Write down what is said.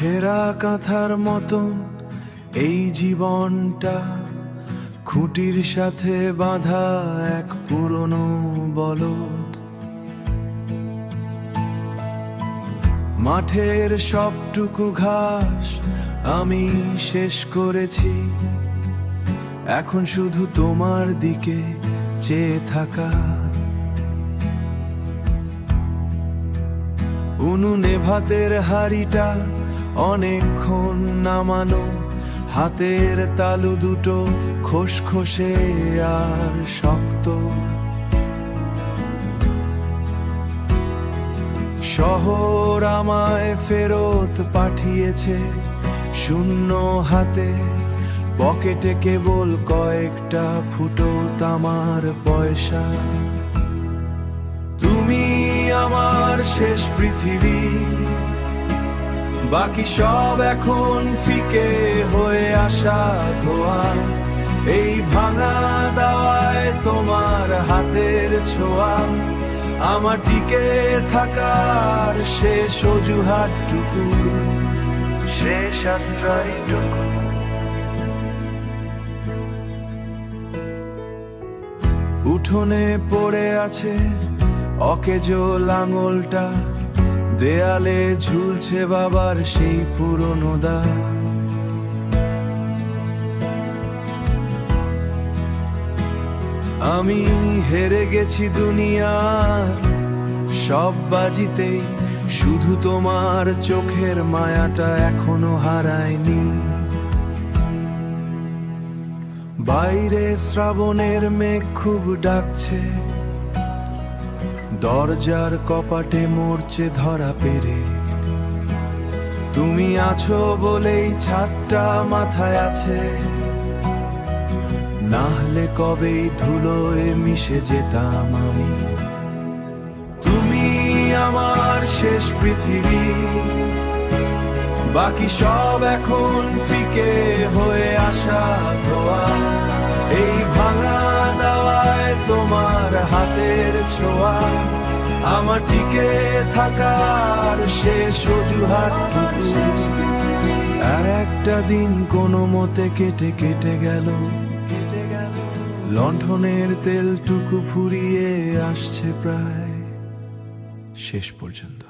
ছেঁড়া কাঁথার মতন এই জীবনটা, খুঁটির সাথে বাঁধা এক পুরনো বলদ। মাঠের সবটুকু ঘাস আমি শেষ করেছি, এখন শুধু তোমার দিকে চেয়ে থাকা। উনুনে ভাতের হাঁড়িটা অনেকক্ষণ নামানো, হাতের তালু দুটো খসখসে আর শক্ত। শহর আমায় ফেরত পাঠিয়েছে শূন্য হাতে, পকেটে কেবল কয়েকটা ফুটো তামার পয়সা। তুমি আমার শেষ পৃথিবী, বাকি সব এখন ফিকে হয়ে আসা ধোয়া। এই ভাঙা দাওয়ায় তোমার হাতের ছোঁয়া, আমার টিকে থাকার শেষ অজুহাতটুকু, শেষ আশ্রয়টুকু। উঠোনে পড়ে আছে অকেজো লাঙলটা, দেয়ালে ঝুলছে বাবার সেই পুরনো দা। আমি হেরে গেছি দুনিয়ার সব বাজিতেই, শুধু তোমার চোখের মায়াটা এখনো হারায়নি। বাইরে শ্রাবণের মেঘ খুব ডাকছে, দরজার কপাটে মরছে ধরা পেরে। তুমি আছো বলেই ছাদটা মাথায় আছে, না হলে কবেই ধুলোয় মিশে যেতাম আমি। তুমি আমার শেষ পৃথিবী, বাকি সব এখন ফিকে হয়ে আসা ধোয়া। এই ভাঙা দাওয়ায় তোমার হাতের ছোঁয়া, আমার টিকে থাকার শেষ অজুহাতটুকু। আর একটা দিন কোনো মতে কেটে কেটে গেল, লণ্ঠনের তেলটুকু ফুরিয়ে আসছে প্রায় শেষ পর্যন্ত।